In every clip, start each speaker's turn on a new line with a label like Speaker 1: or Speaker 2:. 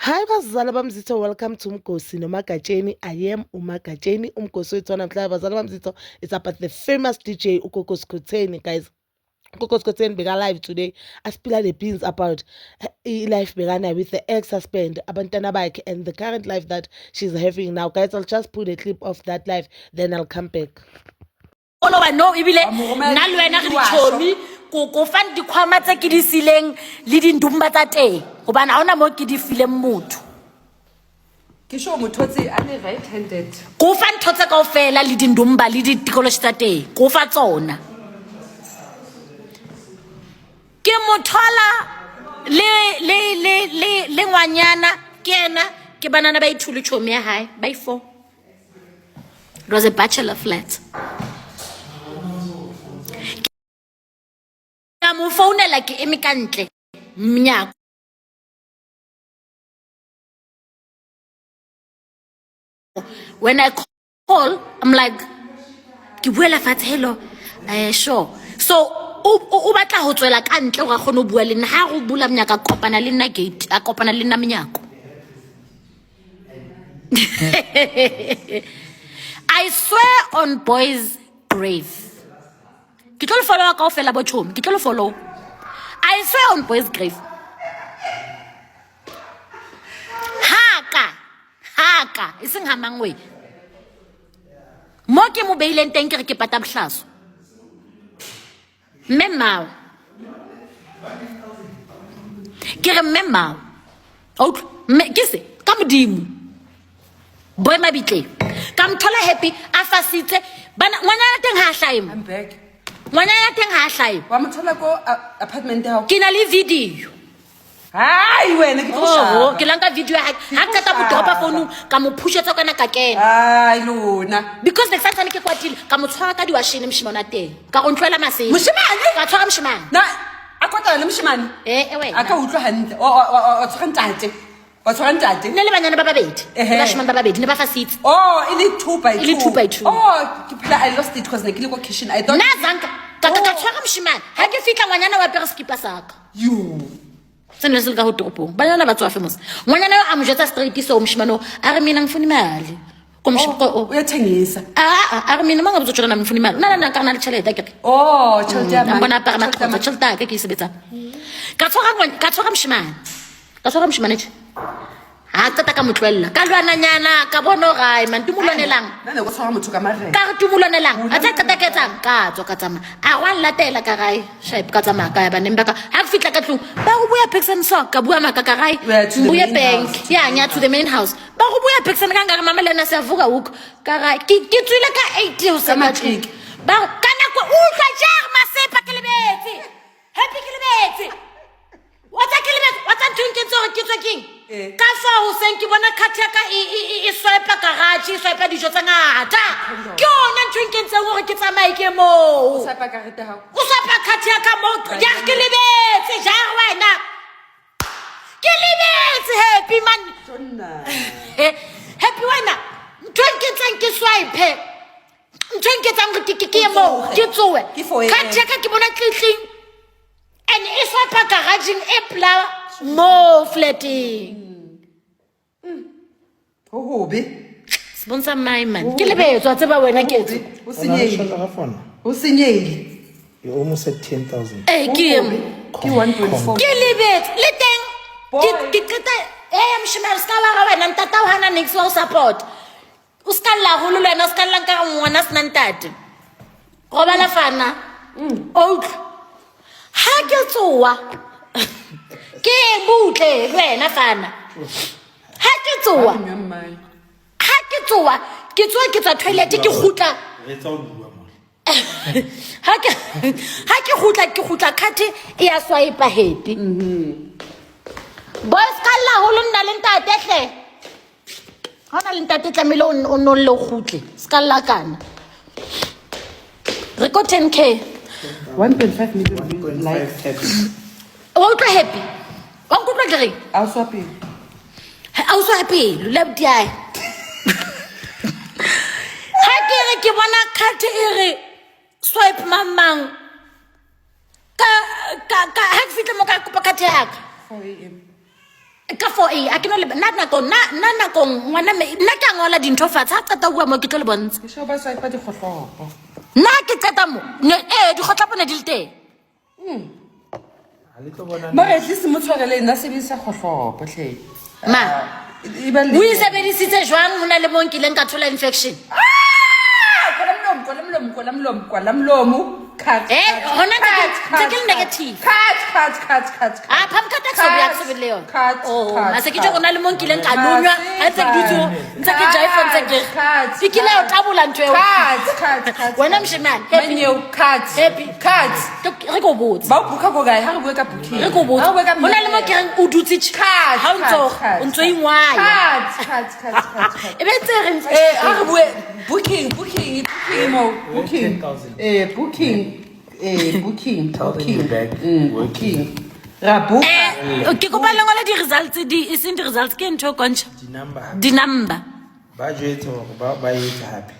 Speaker 1: Hi bazala bamzitho, welcome to Umgosi noMagatsheni. I am uMagatsheni. Umgosi wethu namhlanje bazala bamzitho is about the famous DJ uKoko Skhotheni, guys. UKoko Skhotheni beka live today. Aspila the beans about life begana with the ex-husband, abantwana bakhe, and the current life that she's having now. Guys, I'll just put a clip of that live, then I'll come back.
Speaker 2: Ono ba no ibile nna le wena re dichomi go fan dikhwama tse ke di sileng le dindumba tsa teng gobana ha ona mo ke di fileng motho
Speaker 3: ke sho motho tse ane right handed
Speaker 2: go fan thotse kaofela le dindumba le ditikoloshi tsa teng go fa tsona ke mothola le ngwanyana ke ena ke banana ba ithule chomi ya hae ba ifo. It was a bachelor flat. Mo founela ke emi kantle mnyako when I call I'm like ke buela fatshe hello sure so o batla ho tswela kantle ga gone o bua le nna ha go bula mnyaka kopana le nna gate a kopana le nna mnyako I swear on boys grave ke tlo follow ka ofela bo chomi ke tlo follow I swear on boys grave haka iseng ha mangwe mo ke mo beileng teng ke pata bohlaso mmemao ke re mmemao ke se ka modimo boy mabitle ka mthola happy afasitse bana ngwana teng ha hlaima
Speaker 3: I'm back
Speaker 2: ngwana teng ha hlaima
Speaker 3: wa mothola ko apartment ya
Speaker 2: ke na le video
Speaker 3: hai wena ke
Speaker 2: oh ke lanka video ha ka ta mo dropa phone ka mo pushetsa kana ka kena
Speaker 3: ai lona
Speaker 2: because the fact that ke kwatile ka mo tshwara ka diwashine mshimana teng ka go ntloela masedi
Speaker 3: moshimane
Speaker 2: ka tshwara mshimane
Speaker 3: na akota le moshimane
Speaker 2: wena
Speaker 3: aka utlwa hantle o tshwantate wa tshwantate
Speaker 2: nne le banyana ba babedi ba shimane ba babedi ne ba fasitse
Speaker 3: oh ile 2 by 2
Speaker 2: ile 2 by 2
Speaker 3: oh ke phela I lost it because ne ke le ko kitchen I thought
Speaker 2: nazanka ka tshwara mshimane ha ke fitla ngwanyana wa pere skipa saka
Speaker 3: you
Speaker 2: sene se ka ho toropong banyana ba tswa famous ngwanyana yo a mo jetsa straight so mshimane a re mina ngifuna imali komshiko
Speaker 3: uyathengisa
Speaker 2: a re mina mangabe uzotshola nami ngifuna imali na kana le chelete ke
Speaker 3: oh chelete ya
Speaker 2: mbona pa ma chelete ke isebetsa ka tshwara mshimane ha qeta ka motlwella ka lwananyana ka bona gae man tumulonelang
Speaker 3: nna go tshwara motho ka mareng
Speaker 2: ka tumulonelang a tsa qeta ke tsang ka tswa ka tsama a wa latela ka gae shape ka tsama ka ba neng ba ka ha fitla ka tlung ba go buya Pixen sock ka bua maka ka gae buya bank ya nya to the main house ba go buya Pixen ka ngare mama lena se avuka hook ka gae ke tswile ka 80 o sa matric ba kana ko utlwa jar masepa ke lebetse happy ke lebetse what's drinking so ke tswa king ka fa o seng ke bona khatya ka e swipe garage swipe dijo tsa ngata ke ona drinking tsa gore ke tsamae ke mo
Speaker 3: o sa pa karete ha
Speaker 2: o sa pa khatya ka mo ya ke lebetse ja wena ke lebetse happy man
Speaker 3: jonna
Speaker 2: happy wena drinking tsa ke swipe drinking tsa ngiti ke mo ke tsowe khatya ka ke bona tlitleng and e swipe garage e pla mo flatting
Speaker 3: hobe
Speaker 2: sponsor my man ke lebetswa tseba wena ke tse
Speaker 3: o senyegi
Speaker 4: you almost at 10,000
Speaker 2: ke
Speaker 3: 1.4
Speaker 2: ke lebets le teng ke qeta mshimel ska wa wena ntata o hana next wa support o ska la holo le wena o ska la nka ngwana sna ntate go bana fana ha ke tsoa ke butle wena fana ha ke tsoa ke tswa toilet ke khutla ha ke khutla khathi e ya swipe happy boys kala ho lona le ntate hle hona le ntate tlamelo o no le khutle skala kana re ko 10k
Speaker 3: 1.5 million likes
Speaker 2: o tlo happy wa nkutla ke re
Speaker 3: a
Speaker 2: so happy le bdiai ha ke bona card e re swipe mamang ka ha ke fitla mo ka kopa card ya ka
Speaker 3: 4 AM
Speaker 2: ka 4A a ke no le nna nakong ngwana me nna ke ngola dintho fatshe ha qeta bua mo ke tlo le bontsha
Speaker 3: ke shoba sa ipa di khotlopo
Speaker 2: nna ke qeta mo di khotlopo ne di le teng
Speaker 3: ma at least mo tshwarele nna se be sa khotlopo hle
Speaker 2: ma o isebedisitse jwang hona le mo nkileng ka thola infection
Speaker 3: Kolamlomu. Cut.
Speaker 2: Hona ntse negative.
Speaker 3: Cut.
Speaker 2: Ah, phamkata ka sobe ya kusebele yona.
Speaker 3: Cut.
Speaker 2: Oh, mase ke tlo rona le mo nkileng ka lunywa, ha tse ke ditso, ntse ke jaifa ntse ke. Ikile o tabula ntwe o.
Speaker 3: Cut.
Speaker 2: Wena mshimane.
Speaker 3: Happy. Cut.
Speaker 2: Re go botsa.
Speaker 3: Ba buka go gae ha re bua ka booking.
Speaker 2: Re go botsa. Hona le mo ke reng o dutse cut. Ha o ntso ingwaya.
Speaker 3: Cut.
Speaker 2: E be tse re
Speaker 3: ha re bua booking. Booking. Rabu.
Speaker 2: Ke kopa le ngola di results di iseng di results ke ntho kontsha. Di number.
Speaker 4: Ba jwetso ba yetsa happy.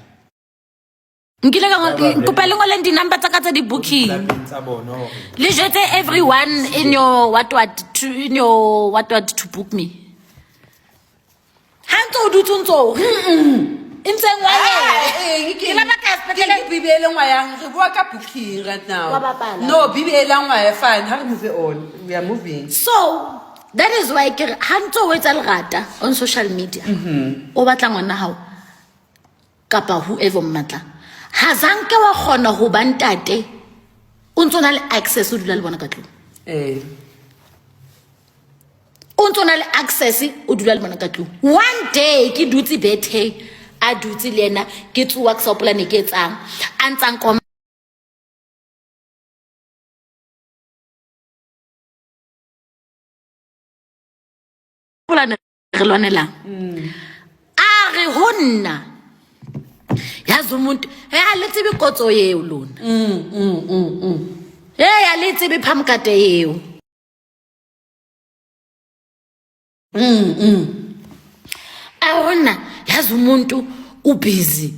Speaker 2: Nkile ka kopa le ngola di number tsa ka tsa di booking. Le jetse everyone in your what to book me. Hanto dutsonzo. Intseng wa yena ke la baka sepetele
Speaker 3: bibele ngwayang re bua ka booking right now no bibele ngwaya fine ha re move on we are moving
Speaker 2: so that is why ke hanto o etsa lerata on social media o batla ngwana hao kapa whoever mmatla hazanke wa khona ho bantate o ntsona le access o dula le bona ka tlo o ntsona le access o dula le bona ka tlo one day ke dutse bethe a dutse le ena ke tsuwa ke sopolane ke etsang a ntsang kom polane re lwanelang a re honna yazi umuntu a le tsebe kotso yeo lona ya le tsebe phamkate yeo a honna yazi umuntu ubusy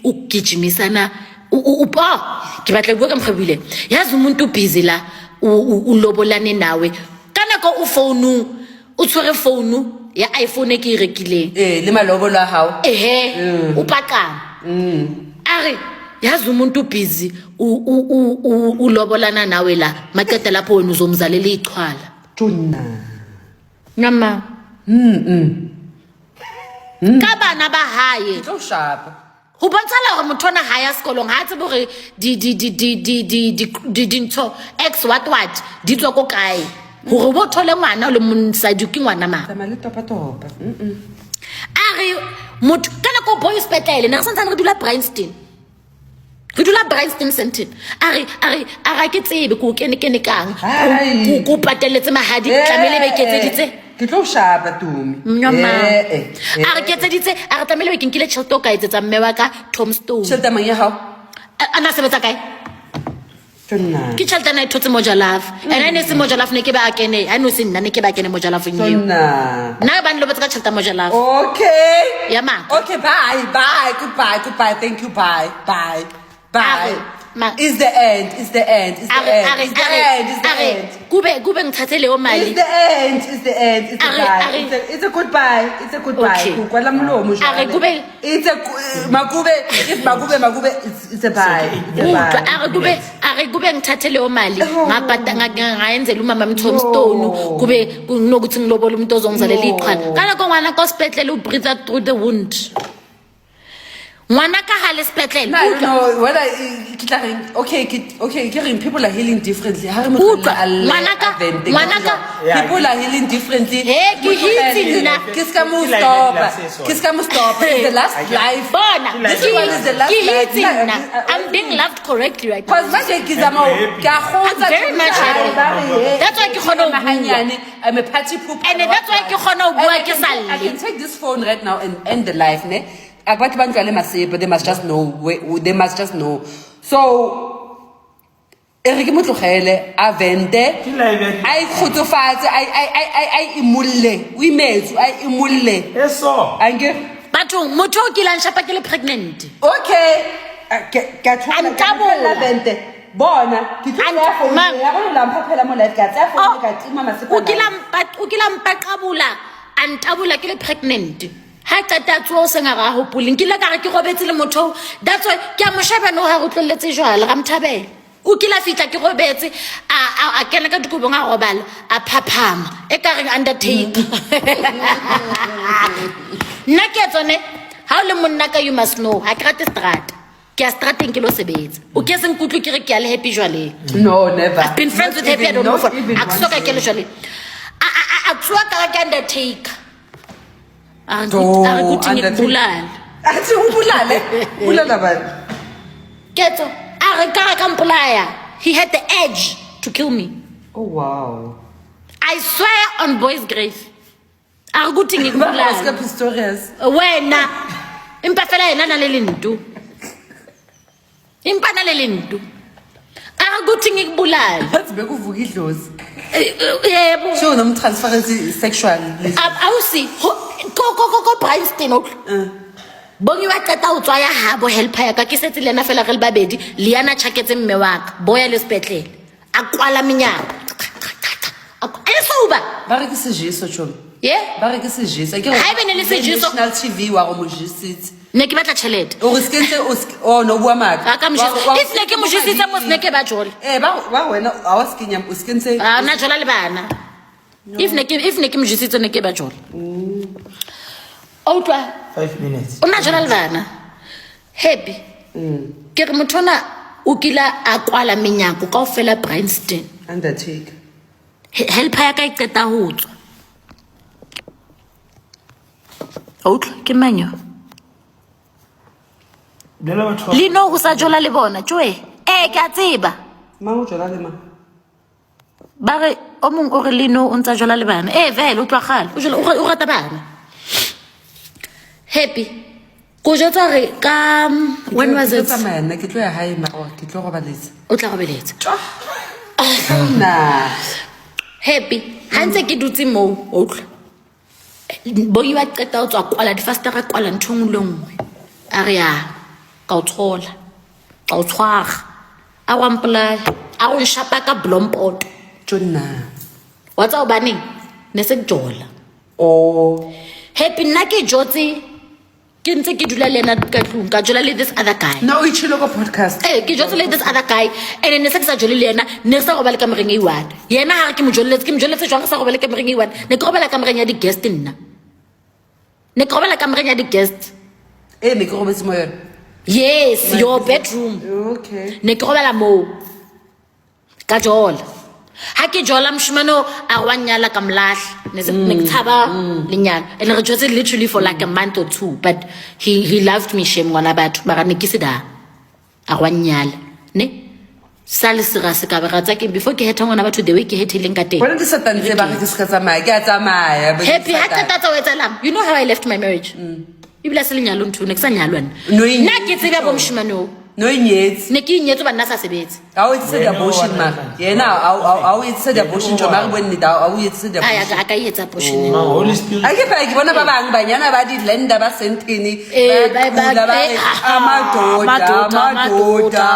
Speaker 2: ugijimisana ke batla bua ka mkhebile yazi umuntu busy la ulobolane nawe kana ko u phone u tshwere phone ya iPhone ke rekileng
Speaker 3: le malobolo a hao
Speaker 2: u pakana are yazi umuntu busy ulobolana nawe la maqeda lapho wena uzomzalela ichwala
Speaker 3: tuna
Speaker 2: nyama ka bana ba hae
Speaker 3: tlo shapa
Speaker 2: ho bontshala hore motho ona ha ya sekolong ha tsebe hore di ntho x what di tswa ko kae hore bo thole ngwana le monsadi ke ngwana ma
Speaker 3: tama le topa
Speaker 2: are motho kana ko boys petele ne re santse re dula Bryanston Center are ke tsebe ko kene kang ko pateletse mahadi tlamele be ketseditse
Speaker 3: ke tlo shapa tumi
Speaker 2: nyama are ketseditse are tlamele be ke nkile tšhelete o ka etsetsa mme wa ka Tomstone
Speaker 3: tšhelete mang ya hao
Speaker 2: ana sebetsa kae
Speaker 3: tuna
Speaker 2: ke tšhelete na e thotse Mojalaf ene ne se Mojalaf ne ke ba kene ha no se nna ne ke ba kene Mojalaf nyeo
Speaker 3: tuna
Speaker 2: na ba nlo betsa ka tšhelete Mojalaf
Speaker 3: okay
Speaker 2: ya ma
Speaker 3: okay bye goodbye thank you bye is the end
Speaker 2: kube ngithathe leyo mali
Speaker 3: is the end it's a goodbye kwala mlomo
Speaker 2: are kube
Speaker 3: it's a makube it's a bye
Speaker 2: are kube ngithathe leyo mali ngapata ngayenzela umama Tomstone kube kunokuthi ngilobola umuntu ozongizalela iqhala kana ko ngwana ko spetlele u breathe through the wound ngwana ka hale spetlele
Speaker 3: no whether okay people are healing differently people are healing differently kiska must stop the last life this one is the last life
Speaker 2: I'm being loved correctly right now
Speaker 3: because manje kizama ka
Speaker 2: very much happy that's why ke khona
Speaker 3: mahanyane I'm a party pooper
Speaker 2: and that's why ke khona bua ke salle
Speaker 3: I can take this phone right now and end the life ne abantu banjwale masebe they must just know so Eric motlogele a vente ai khotsofatse ai imulle o imetsu ai imulle
Speaker 4: eso
Speaker 3: ange
Speaker 2: batho motho o kilang shapa ke le pregnant
Speaker 3: okay ka tshwana la vente Bona, ke tlo ya phone ya go la mphaphela mo life ka tsa phone ka tima masepa.
Speaker 2: O kila mpaqabula antabula ke le pregnant. Ha tata tso se nga ga hopole nkile ka re ke robetse le motho that's why ke a mosheba no ha go tloletse jwala ga mthabela o kila fitla ke robetse a kena ka dikobong a robala a phaphama e ka reng undertaker nna ke tsone ha o le monna ka you must know ha ke rate strata ke a strateng ke lo sebetsa o ke se nkutlu ke re ke a le happy jwale
Speaker 3: No, never.
Speaker 2: I've been friends with happy I don't know for aksoka ke le jwale a tswa ka undertaker a re kuting ibulala
Speaker 3: Athi ubulale. Bulala bani?
Speaker 2: ketso a re ka mpolaya he had the edge to kill me
Speaker 3: Oh wow.
Speaker 2: I swear on boy's grave a re kuting
Speaker 3: Ba ska
Speaker 2: ibulala
Speaker 3: Pistorius.
Speaker 2: wena impa fela yena na le lentu impa na le lentu a re kuting ibulala
Speaker 3: Bathi bekuvuka idlozi.
Speaker 2: yebo
Speaker 3: Sho nomtransference sexual.
Speaker 2: awusi ko Bryanston bongi wa qeta ho tswa ya habo helper ya ka ke setse lena fela re le babedi liana chaketse mme wa ka boya le sepetlele a kwala menyako e soba
Speaker 3: Ba re ke sejeso chomi.
Speaker 2: ye
Speaker 3: Ba re ke sejeso. Ke
Speaker 2: Ha ebe ne le sejeso-
Speaker 3: National TV wa go mojisitse.
Speaker 2: ne ke batla tšhelete
Speaker 3: O re skentse o no bua maka.
Speaker 2: a ka mojisi if ne ke mojisitse mo snake ba jole
Speaker 3: ba wena a wa skenya o skentse.
Speaker 2: a na jola le bana if ne ke mojisitse ne ke ba jole outwa
Speaker 4: 5 minutes.
Speaker 2: o na jola le bana happy ke re mothona o kila a kwala menyako kaofela Bryanston
Speaker 3: Undertake.
Speaker 2: helper ya ka e qeta ho tswa outlwa ke manyo
Speaker 4: Dela batho.
Speaker 2: lino o sa jola le bona tjoe ke a tseba
Speaker 3: Ma o jola le ma.
Speaker 2: ba re o mong o re lino o ntsa jola le bana vele o tlwa gale o rata bana happy ko jotsa re ka when was it
Speaker 3: Nna ke tlo ya hae ma ke tlo go baletsa.
Speaker 2: o tla go beletsa
Speaker 3: Na.
Speaker 2: happy ha ntse ke dutse mo outlwa bongi wa qeta o tswa kwala difastera kwala nthong le nngwe a re ya ka o tshola ka o tshwara a wa mpolaya a go nshapa ka blompoto
Speaker 3: Jonna.
Speaker 2: wa tsa o baneng ne se ke jola
Speaker 3: Oh.
Speaker 2: happy nna ke jotse ke ntse ke dula le ena ka tlung ka jola le this other guy
Speaker 3: Na o itshilo ko podcast.
Speaker 2: ke jotse le this other guy and ne se ke sa jole le ena ne sa go ba le kamereng e one yena ha re ke mo joletse jwang sa go ba le kamereng e one ne ke go ba la kamereng ya di guest nna ne ke go ba la kamereng ya di guest
Speaker 3: Ne ke go betsi mo yona.
Speaker 2: yes your bedroom
Speaker 3: Okay.
Speaker 2: ne ke go bala mo ka jola ha ke jola mshimano a wa nyala ka mlahla ne ke tshaba lenyalo and re jotse literally for like a month or two but he loved me shame ngwana batho mara ne ke se da a wa nyala ne sale sira se ka ba tsa ke before ke hetha ngwana batho the way ke hethileng ka teng
Speaker 3: Bona di satantse ba ke se ka tsamaya ke a tsamaya.
Speaker 2: happy ha tata tsa wetsalang you know how I left my marriage ibila se lenyalo ntho ne ke sa nyalwana
Speaker 3: No, e-
Speaker 2: nna ke tseba bo mshimano
Speaker 3: No inyetsi.
Speaker 2: ne ke inyetso banna sa sebetse
Speaker 3: A o itse di abortion ma. Yena a o itse di abortion jo ma re bone da a o itse di
Speaker 2: aya
Speaker 3: abortion.
Speaker 2: a ka etsa portion
Speaker 4: Ma Holy Spirit.
Speaker 3: A ke pa ke bona ba bang banyana ba di lenda ba sentini amadoda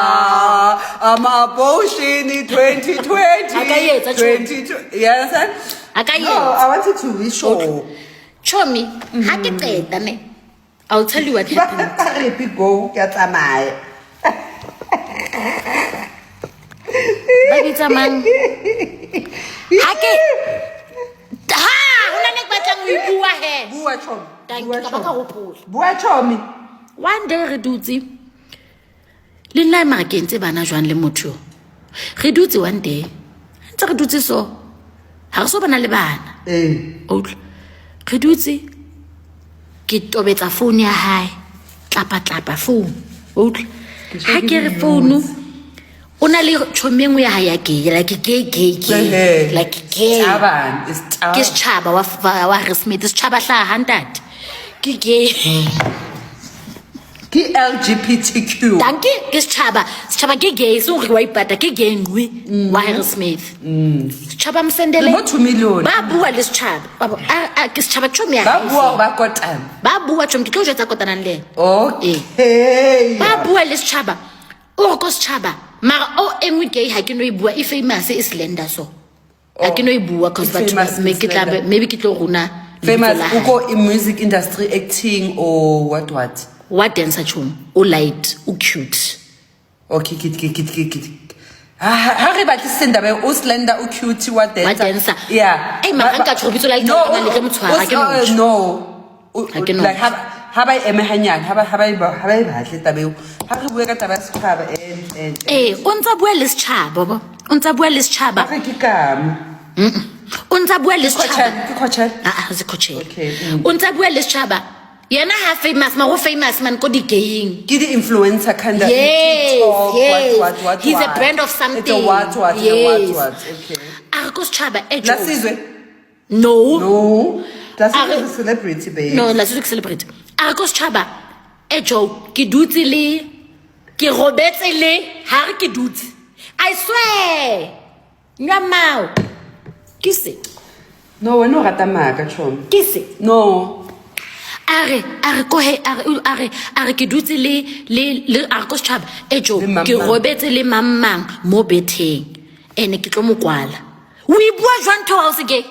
Speaker 3: ama abortion 2020
Speaker 2: Akayetsa, Chomi.
Speaker 3: 2020 you understand?
Speaker 2: Akayetsa.
Speaker 3: No, I wanted to be sure.
Speaker 2: chomi ha ke qeta ne I'll tell you what happened
Speaker 3: Happy go ke a tsamaya.
Speaker 2: ba bitsa mang ha ke ha hona ne ke batlang ho ibua he
Speaker 3: Bua Chomi.
Speaker 2: ka ba ka hopola
Speaker 3: Bua Chomi.
Speaker 2: one day re dutse le nna mara ke ntse bana jwang le motho re dutse one day ntse re dutse so ha re so bana le bana outlwa re dutse ke tobetsa phone ya hae tlapa phone outlwa ha ke re phone o na le tshomengwe ya hae ya gay like gay like gay
Speaker 3: Taban is
Speaker 2: ke setšhaba wa Harrismith setšhaba hla hantate ke gay
Speaker 3: Ki LGBTQ.
Speaker 2: danke ke setšhaba ke gay so re wa ipata ke gay ngwe wa Harrismith setšhaba msendele
Speaker 3: Mo 2 million.
Speaker 2: ba bua le setšhaba ke setšhaba tšhomi ya
Speaker 3: Ba
Speaker 2: hae.
Speaker 3: bua ba kotana.
Speaker 2: ba bua tšhomi ke tlo jwetsa kotanang le ena
Speaker 3: Okay.
Speaker 2: ba bua le setšhaba o re ko setšhaba Mara o engwe gay ha ke no e bua e famous e slender so. Ha ke no e bua cause but make it maybe ke tlo runa.
Speaker 3: Famous uko in music industry acting or what?
Speaker 2: What dancer chum? O light, o cute.
Speaker 3: Okay, kid. Ha re batla senda be o slender o cute what dancer? Yeah.
Speaker 2: Hey ma nka tshobitso like no le ke motshwara ke motho.
Speaker 3: No. Like ha ba eme hanyane ha ba batle tabeo. Ha re bua ka taba ya setšhaba and
Speaker 2: o ntsa bua le setšhaba bo. O ntsa bua le setšhaba.
Speaker 3: Ha ke kame.
Speaker 2: O ntsa bua le setšhaba.
Speaker 3: Ke khocha.
Speaker 2: Se khoche.
Speaker 3: Okay.
Speaker 2: O ntsa bua le setšhaba. Yena ha famous ma go famous man ko di gaying.
Speaker 3: Ke di influencer kind of
Speaker 2: TikTok, what. He's a brand of something.
Speaker 3: It's a what. Okay.
Speaker 2: A go setšhaba e
Speaker 3: La sizwe?
Speaker 2: No.
Speaker 3: That's a celebrity babe.
Speaker 2: No, la sizwe ke celebrity. A go setšhaba e ke dutse le ke robetse le ha re ke dutse. I swear. Nyamao. Kise.
Speaker 3: No, we no rata maka chom.
Speaker 2: Kise.
Speaker 3: No.
Speaker 2: Are ke dutse le a go setšhaba e ke robetse le mamang mo betheng ene ke tlo mo kwala. O e bua jwang to house ke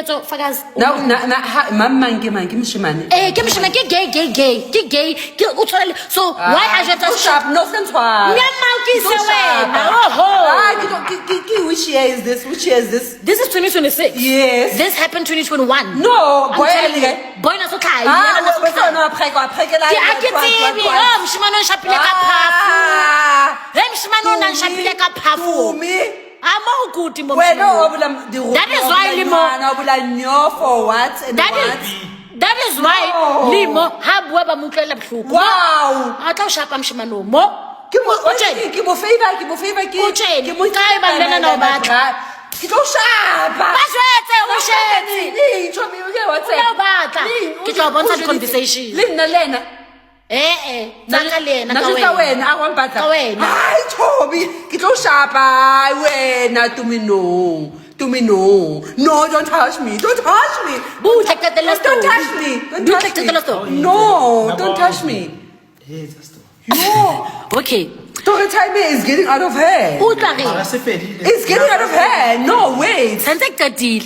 Speaker 2: tso fakazi.
Speaker 3: Na mamang ke mshimane.
Speaker 2: Ke mshimane ke gay ke o tshwana so why a jeta
Speaker 3: sharp no sense why.
Speaker 2: Nyamao ke se wena.
Speaker 3: Which year is this?
Speaker 2: This is 2026.
Speaker 3: Yes.
Speaker 2: This happened 2021.
Speaker 3: No, boy
Speaker 2: na so kai.
Speaker 3: No, prekela.
Speaker 2: Ke a ke tsebe mshimane o shapile ka phafu. Mshimane o shapile ka phafu. I'm good in that is why Limo
Speaker 3: for what?
Speaker 2: That is why Limo have weba mutlela bhluku.
Speaker 3: Wow.
Speaker 2: Atla ushapa mshimano mo.
Speaker 3: Ke mo favor ke mo
Speaker 2: kai bangena no batla.
Speaker 3: Ke tlo shapa.
Speaker 2: Baswetse o shetse.
Speaker 3: Ni chomi uke what's
Speaker 2: No batla. Ke tlo bontsha the conversation.
Speaker 3: Lena.
Speaker 2: Tsaka lena ka
Speaker 3: wena a wa mpatla.
Speaker 2: Ka wena.
Speaker 3: Ai Chobi, ke tlo shapa wena tumino. No, don't touch me. Don't touch me.
Speaker 2: Don't touch
Speaker 3: me. No, don't touch me. No.
Speaker 2: Okay.
Speaker 3: Story time is getting out of hand. It's getting out of hand. No, wait.
Speaker 2: Sente ka deal.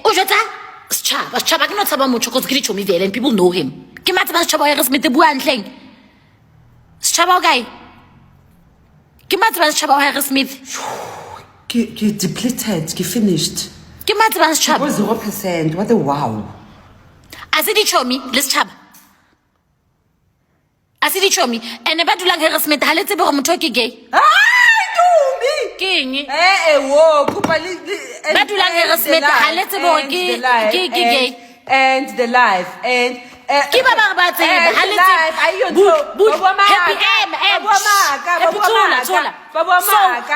Speaker 2: O jeta setšhaba ke no tshaba motho cause ke ditšhomi vele and people know him. Ke matse ba setšhaba ya Harrismith bua ntleng. Setšhaba o kae? Ke matse ba setšhaba wa Harrismith.
Speaker 3: Ke depleted, ke finished.
Speaker 2: Ke matse ba setšhaba.
Speaker 3: 0%. What a wow.
Speaker 2: A se ditšhomi le setšhaba. A se ditšhomi ene ba dulang Harrismith ha le tsebe gore motho ke gay. King.
Speaker 3: Wo, kupa
Speaker 2: ba dulang Harrismith ha le tsebe gore ke gay.
Speaker 3: And the life and
Speaker 2: ke ba bang ba tsebe ha le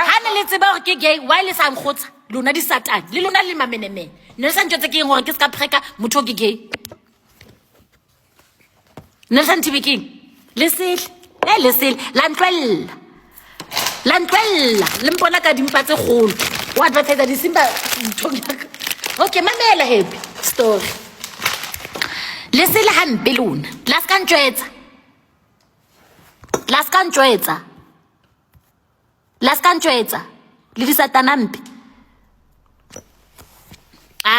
Speaker 2: ha ne le tsebe gore ke gay why le sa nkgotsa lona di satane le lona le mamenemene ne sa ntse ke eng gore ke ska preka motho ke gay ne sa ntse king le sel la ntwella le mpona ka dimpa tse kgolo o advertise di simba okay mamela happy story le sele hampe lona la ska ntjwetsa le di satana mpe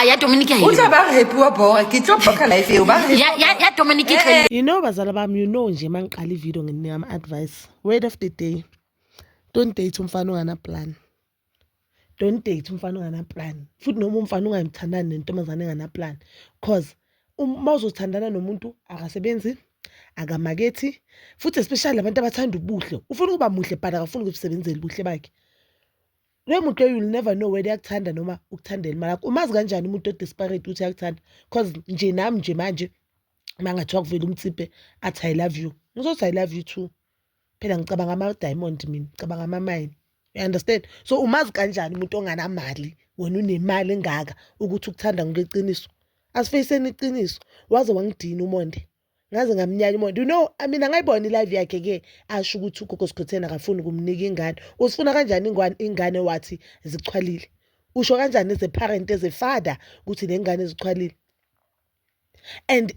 Speaker 2: ya Dominic
Speaker 3: o tla ba happy wa bora ke tlo boka life eo ba
Speaker 2: ya Dominic
Speaker 1: you know bazala bami nje mangiqala ivideo nginika ama advice word of the day. Don't date umfana ongana plan. Futhi noma umfana ungamthandani nentombazane engana plan. Cause mawuzothandana nomuntu akasebenzi, akamakethi, futhi especially abantu abathanda ubuhle. Ufuna ukuba muhle but akafuni ukusebenzela ubuhle bakhe. Lo muntu you will never know whether yakuthanda noma ukuthandela imali yakho. Umazi kanjani umuntu odesperate ukuthi yakuthanda? Cause nje nami nje manje mangathiwa kuvela umtsipe athi I love you. Ngizothi I love you too. Phela ngicabanga ama diamond mina, ngicabanga ama mine. You understand? So umazi kanjani umuntu onganamali, wena unemali engaka ukuthi ukuthanda ngokweqiniso. Asifeyiseni iqiniso. Waze wangidina umonde. Ngaze ngamnyanya umonde. You know, I mean angayibona live yakhe ke asho ukuthi uGogo Skhosana akafuni ukumnika ingane. Usifuna kanjani ingane wathi zichwalile? Usho kanjani as a parent as a father ukuthi lengane zichwalile? And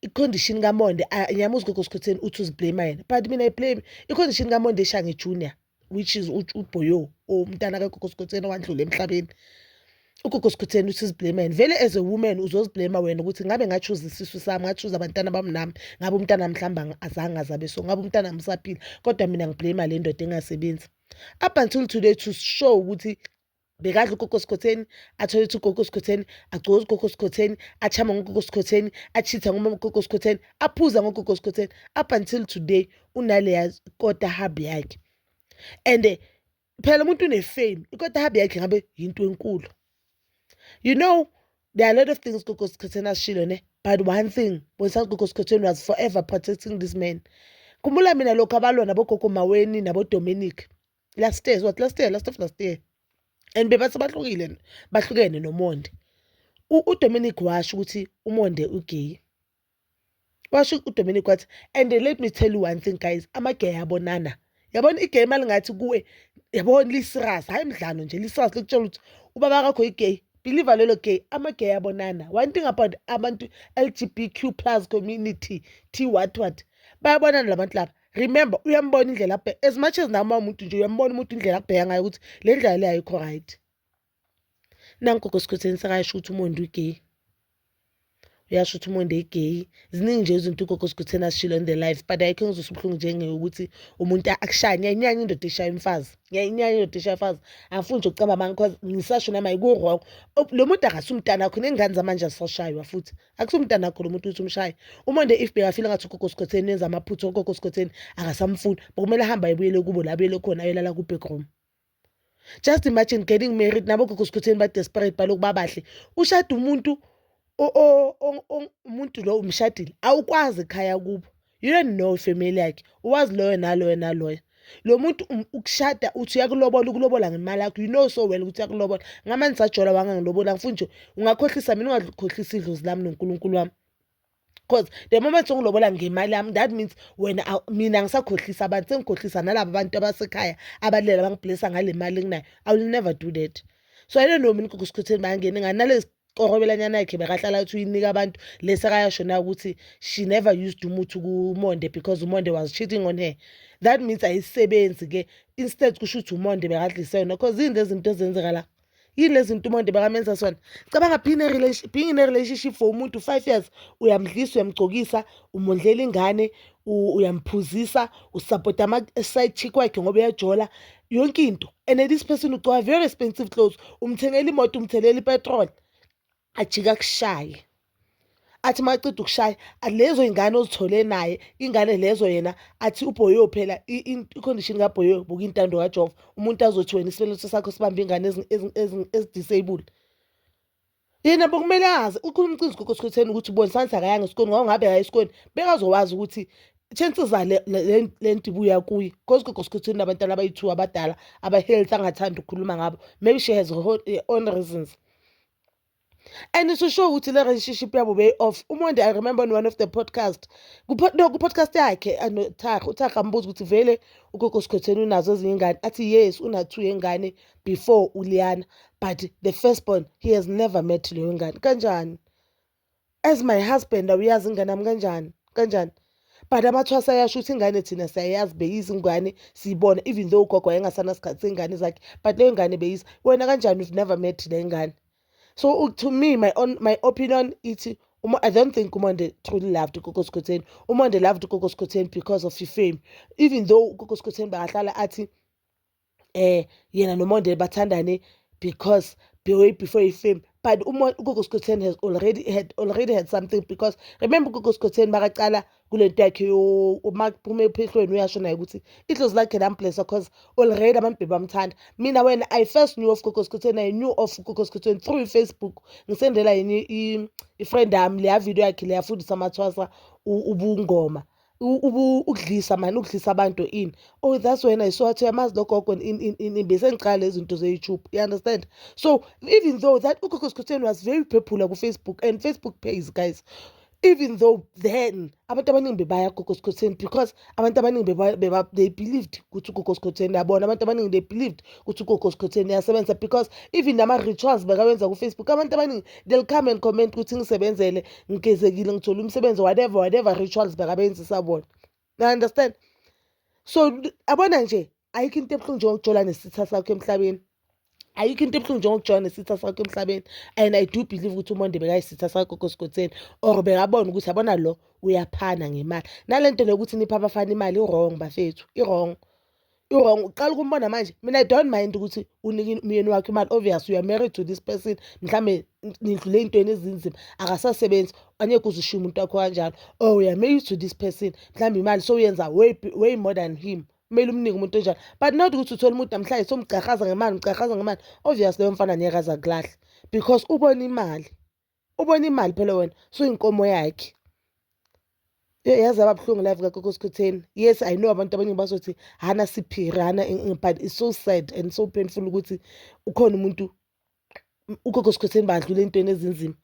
Speaker 1: i-condition kaMonde ngiyamuza ugogo Skhotheni uthi uziblame yena, but mina I-blame i-condition kaMonde eShange Junior, which is uBoyo umntana kagogo Skhotheni owandlula emhlabeni. Ugogo Skhotheni uthi uziblame yena. Vele as a woman uzoziblame wena ukuthi ngabe ngachoose isisu sami, ngachoose abantwana bami nami, ngabe umntana mhlamba azange azabe so, ngabe umntana msaphila, kodwa mina ngiblame le ndoda engasebenzi. Up until today to show ukuthi bekadla ugogo Skhotheni, athole ukuthi ugogo Skhotheni agcoza ugogo Skhotheni, achama ngogogo Skhotheni, achitha ngogogo Skhotheni, aphuza ngogogo Skhotheni. Up until today unaleya kota hub yakhe. And phela umuntu une-fame, ikota hub yakhe ngabe yinto enkulu. You know, there are a lot of things Gogo Skhotheni ashilo ne, but one thing, Bonsa Gogo Skhotheni was forever protecting this man. Kumula mina lokho abalwa nabo Gogo Maweni nabo Dominic. Last year. And bebathi bahlukene noMonde. uDominic washo ukuthi uMonde ugay. Washo uDominic wathi, and let me tell you one thing guys, ama-gay abonana. Yabona igay malingathi kuwe, yabona lisirasi, hayi mdlalo nje, lisirasi lokutshela ukuthi ubaba kakho igay. Believe lelo gay, ama-gay abonana. One thing about abantu LGBTQ plus community, what, bayabonana labantu laba. Remember, uyambona indlela abhe, as much as nama umuntu nje uyambona umuntu indlela abheka ngayo ukuthi le ndlela le ayikho right. Nangu Gogo Skhotheni sekayasho ukuthi uMonde ugay. Uyasho ukuthi uMonde igay. Ziningi nje izinto uGogo Skhotheni ashilo in the life, but ayikho ngizosubhlungu njengokuthi umuntu akushaya. Ngiyayinyanya indoda eshaya umfazi. Ngiyayinyanya indoda eshaya umfazi. Angifuni nje ukucamba manje because ngisasho nami ayiku-wrong. Lo muntu akasumntana wakho, nengane zamanje asashaywa futhi. Akusumntana wakho lo muntu uthi umshaye. uMonde if bekafila ngathi uGogo Skhotheni enza amaphutho, uGogo Skhotheni akasamfuni, bekumele ahambe ayebuyele kubo la abuyele khona ayolala ku-backroom. Just imagine getting married nabo Gogo Skhotheni ba desperate balokhu babahle. Ushada umuntu umuntu lo umshadile awukwazi ekhaya kubo. You don't know family yakhe. Uwazi loyo naloyo. Lo muntu ukushada uthi ukulobola ngemali yakho. You know so well ukuthi uyakulobola. Ngamanje sajola wangangilobola ngifuna nje ungakhohlisa mina ungakhohlisa idlozi lami noNkulunkulu wami. Because the moment ungilobola ngemali yami, that means wena mina ngisakhohlisa abantu, sengikhohlisa nalabo abantu abasekhaya abalela bangiblessa ngale mali enginayo. I will never do that. So I don't know mina Gogo Skhotheni bangene ngani nalezi korobelanyana yakhe bekahlala ukuthi uyinika abantu lesekayasho na ukuthi she never used umuthi kuMonde because uMonde was cheating on her. That means ayisebenzi ke. Instead kusho ukuthi uMonde bekadlisa yona because yini lezi zinto ezenzeka la. Yini lezi zinto uMonde bekamenza sona. Cabanga being in a relationship for umuntu 5 years, uyamdlisa, uyamgcokisa, umondlela ingane, uyamphuzisa, usupport ama-side chick wakhe ngoba uyajola yonke into. And this person ugcoka very expensive clothes, umthengela imoto, umthelela ipetrol. Ajika kushaye. Athi maqeda ukushaya, alezo ingane ozithole naye, ingane lezo yena athi uBoyo phela i-condition kaBoyo buka intando kaJehova. Umuntu azothi wena isibeletho sakho sibambe ingane ezi-disabled. Yena bokumele azi ukhuluma umcinzi Gogo Skhotheni ukuthi ubonisana akayanga esikoleni, ngoba ngabe akayi esikoleni bekazowazi ukuthi chances le nto ibuya kuye. Because Gogo Skhotheni nabantwana abayi-2 abadala aba-health angathanda ukukhuluma ngabo. Maybe she has her own reasons. And to show ukuthi le relationship yabo way off. uMonde, I remember on one of the podcast, ku-podcast yakhe uThaka ambuza ukuthi vele uGogo Skhotheni unazo ezinye ingane, athi yes una-2 yengane before uLiana, but the firstborn he has never met leyo ngane. Kanjani? As my husband awuyazi ingane yami kanjani? But amathwasa ayasho ukuthi ingane thina siyayazi beyizi ingane siyibona, even though ugogo wayengasanasikhathi sengane zakhe, but leyo ngane beyizi. Wena kanjani you've never met le ngane? So to me, my opinion, I don't think uMonde truly loved Gogo Skhotheni. uMonde loved Gogo Skhotheni because of his fame. Even though Gogo Skhotheni bakahlala athi yena noMonde bathandane because before his fame, but Gogo Skhotheni has already had something, because remember Gogo Skhotheni bakaqala kulento yakhe umaphume ephehlweni uyasho naye ukuthi idlozi lakhe lamblessa because already abantu bebamthanda. Mina when I first knew of Gogo Skhotheni, I knew of Gogo Skhotheni through Facebook. Ngisendela yini i-friend yami leya video yakhe leya fundisa amathwasa ubungoma ukudlisa abantu in. Oh, that's when I saw it. Yamazi lo gogo in bese ngiqala lezi zinto ze-YouTube. You understand? So even though that Gogo Skhotheni was very popular ku Facebook and Facebook page, guys, even though then abantu abaningi bebaya kuKoskoteni because abantu abaningi they believed ukuthi uKoskoteni yabona, abantu abaningi they believed ukuthi uKoskoteni yasebenza because even nama-rituals bekawenza ku-Facebook, abantu abaningi they'll come and comment ukuthi ngisebenzele, ngigezekile, ngithola umsebenzi, whatever rituals bekabenzisa bona. I understand. So abona nje ayikho into ebuhlungu njengokujola nesitha sakho emhlabeni. Ayikho into ebuhlungu njengokujola nesitha sakho emhlabeni. And I do believe ukuthi uMonde bekayisitha sakho kuKoskoteni or bekabona ukuthi yabona lo uyaphana ngemali. Nalento lokuthi nipha abafana imali i-wrong bafethu, i-wrong. Uqala ukumbona manje, mina I don't mind ukuthi unike umyeni wakho imali. Obviously you are married to this person, mhlambe nidlule ey'ntweni ezinzima, akasasebenzi, angeke uzishiye umuntu wakho kanjalo. Oh, you are married to this person, mhlambe imali so uyenza way more than him. Kumele umnike umuntu onjalo, but not ukuthi uthole umuntu namhlanje somgcahaza ngemali. Obviously leyo mfana ngeke aze akulahle because ubona imali phela wena, so inkomo yakhe. Yazi ababuhlungu life kaKoskoteni. Yes, I know abantu abaningi bazothi hana siphiri, but it's so sad and so painful ukuthi ukhona umuntu uKoskoteni badlula ey'ntweni ezinzima.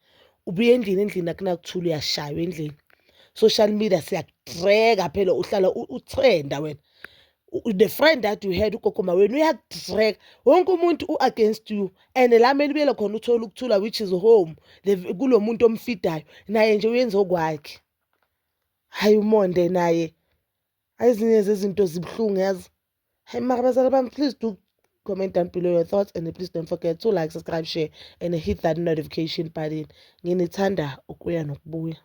Speaker 1: Ubuye endlini akunakuthula, uyashaywa endlini. Social media siyakudraga phela, uhlala utrenda wena. The friend that you had ukokoma wena uyakudraga, wonke umuntu u-against you, and la mele ubuyele khona uthole ukuthula which is home kulo muntu omfidayo, naye nje uyenza okwakhe. Hayi uMonde naye, ezinye zezinto zibuhlungu yazi. Hayi mara bazali bami, please do comment down below your thoughts and please don't forget to like, subscribe, share and hit that notification button. Nginithanda ukuya nokubuya.